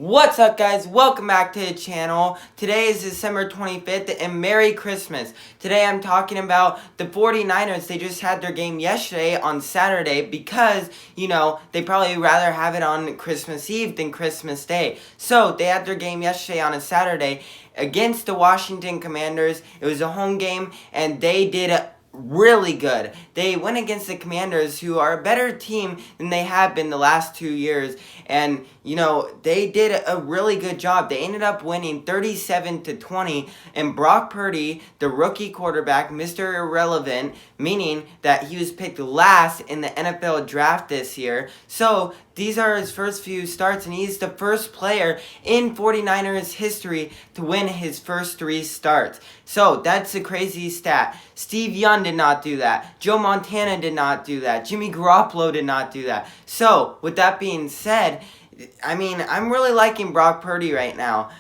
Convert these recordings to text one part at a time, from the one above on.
What's up, guys? Welcome back to the channel. Today is December 25th and Merry Christmas. Today I'm talking about the 49ers. They just had their game yesterday on Saturday because, they probably rather have it on Christmas Eve than Christmas Day. So they had their game yesterday on a Saturday against the Washington Commanders. It was a home game and they did really good. They went against the Commanders, who are a better team than they have been the last 2 years, and they did a really good job. They ended up winning 37-20, and Brock Purdy, the rookie quarterback, Mr. Irrelevant, meaning that he was picked last in the NFL draft this year. So these are his first few starts, and he's the first player in 49ers history to win his first 3 starts. So that's a crazy stat. Steve Young did not do that. Joe Montana did not do that. Jimmy Garoppolo did not do that. So with that being said, I'm really liking Brock Purdy right now.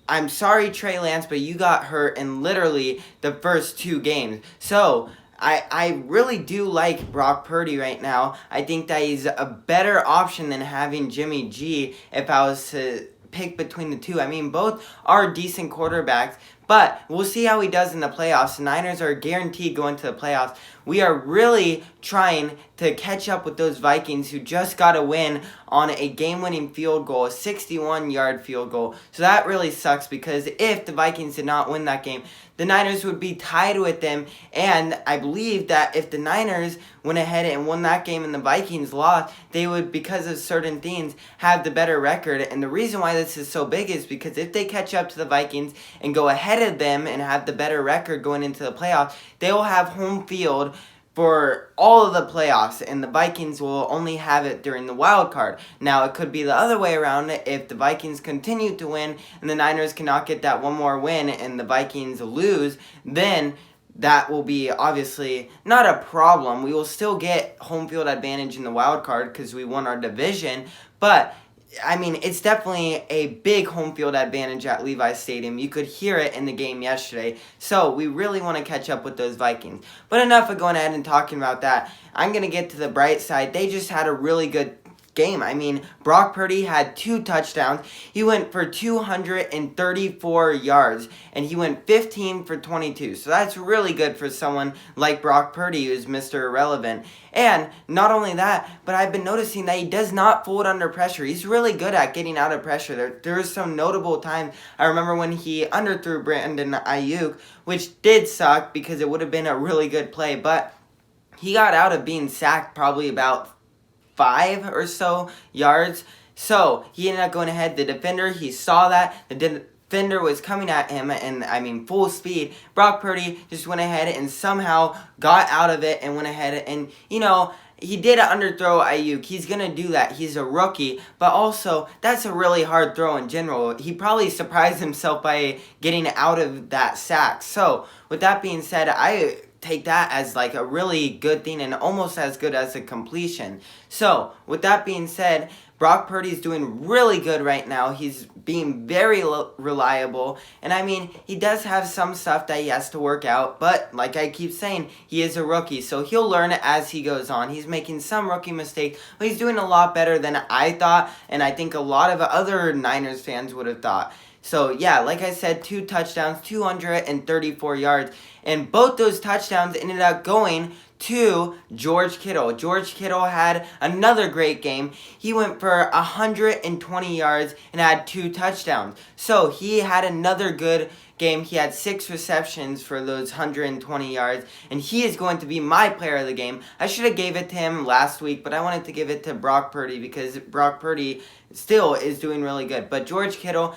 I'm sorry, Trey Lance, but you got hurt in literally the first 2 games. So I really do like Brock Purdy right now. I think that he's a better option than having Jimmy G if I was to pick between the two. Both are decent quarterbacks, but we'll see how he does in the playoffs. The Niners are guaranteed going to the playoffs. We are really trying to catch up with those Vikings who just got a win on a game-winning field goal, a 61-yard field goal. So that really sucks because if the Vikings did not win that game, the Niners would be tied with them, and I believe that if the Niners went ahead and won that game and the Vikings lost, they would, because of certain things, have the better record. And the reason why this is so big is because if they catch up to the Vikings and go ahead of them and have the better record going into the playoffs, they will have home field for all of the playoffs, and the Vikings will only have it during the wild card. Now, it could be the other way around. If the Vikings continue to win and the Niners cannot get that one more win and the Vikings lose, then that will be obviously not a problem. We will still get home field advantage in the wild card because we won our division, but it's definitely a big home field advantage at Levi's Stadium. You could hear it in the game yesterday. So we really want to catch up with those Vikings. But enough of going ahead and talking about that. I'm going to get to the bright side. They just had a really good game. Brock Purdy had 2 touchdowns. He went for 234 yards, and he went 15 for 22. So that's really good for someone like Brock Purdy, who's Mr. Irrelevant. And not only that, but I've been noticing that he does not fold under pressure. He's really good at getting out of pressure. There was some notable times. I remember when he underthrew Brandon Ayuk, which did suck because it would have been a really good play, but he got out of being sacked probably about 5 or so yards. So he ended up going ahead. The defender, he saw that. The defender was coming at him and full speed. Brock Purdy just went ahead and somehow got out of it and went ahead and, he did underthrow Ayuk. He's going to do that. He's a rookie. But also, that's a really hard throw in general. He probably surprised himself by getting out of that sack. So, with that being said, I take that as like a really good thing and almost as good as a completion. So, with that being said, Brock Purdy's doing really good right now. He's being very reliable. And he does have some stuff that he has to work out. But like I keep saying, he is a rookie. So he'll learn as he goes on. He's making some rookie mistakes. But he's doing a lot better than I thought. And I think a lot of other Niners fans would have thought. So, yeah, like I said, 2 touchdowns, 234 yards. And both those touchdowns ended up going to George Kittle. George Kittle had another great game. He went for 120 yards and had 2 touchdowns. So he had another good game. He had 6 receptions for those 120 yards, and he is going to be my player of the game. I should have gave it to him last week, but I wanted to give it to Brock Purdy because Brock Purdy still is doing really good. But George Kittle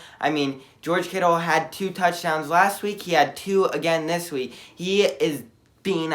had 2 touchdowns last week. He had 2 again this week. He is being,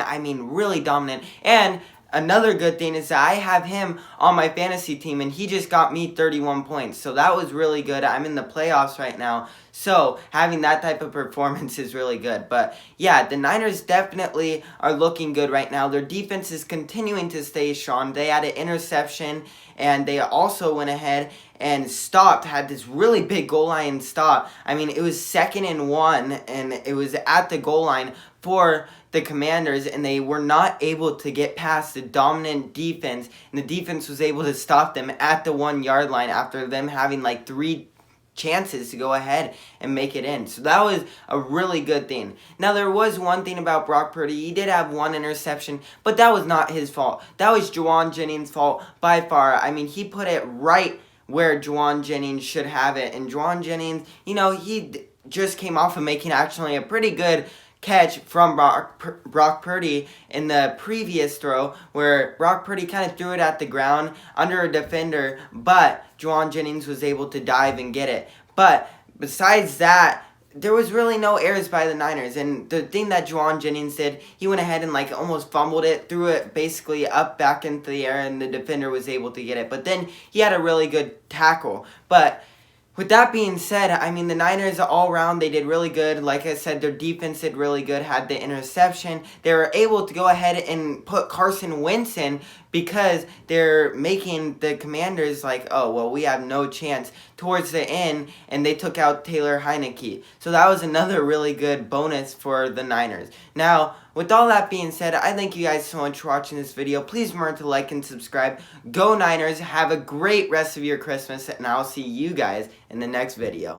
really dominant. And another good thing is that I have him on my fantasy team, and he just got me 31 points. So that was really good. I'm in the playoffs right now. So having that type of performance is really good. But yeah, the Niners definitely are looking good right now. Their defense is continuing to stay strong. They had an interception, and they also went ahead and had this really big goal line stop. It was 2nd and 1, and it was at the goal line for the Commanders, and they were not able to get past the dominant defense, and the defense was able to stop them at the 1 yard line after them having like 3 chances to go ahead and make it in. So that was a really good thing. Now, there was one thing about Brock Purdy. He did have one interception, but that was not his fault. That was Jauan Jennings' fault by far. I mean, he put it right where Jauan Jennings should have it. And Jauan Jennings, you know, he just came off of making actually a pretty good catch from Brock Purdy in the previous throw, where Brock Purdy kind of threw it at the ground under a defender, but Jauan Jennings was able to dive and get it. But besides that, there was really no errors by the Niners. And the thing that Jauan Jennings did, he went ahead and like almost fumbled it, threw it basically up back into the air, and the defender was able to get it. But then he had a really good tackle. But with that being said, I mean, the Niners all around, they did really good. Like I said, their defense did really good, had the interception. They were able to go ahead and put Carson Wentz in because they're making the Commanders like, oh, well, we have no chance towards the end, and they took out Taylor Heinicke. So that was another really good bonus for the Niners. Now, with all that being said, I thank you guys so much for watching this video. Please remember to like and subscribe. Go Niners. Have a great rest of your Christmas, and I'll see you guys in the next video.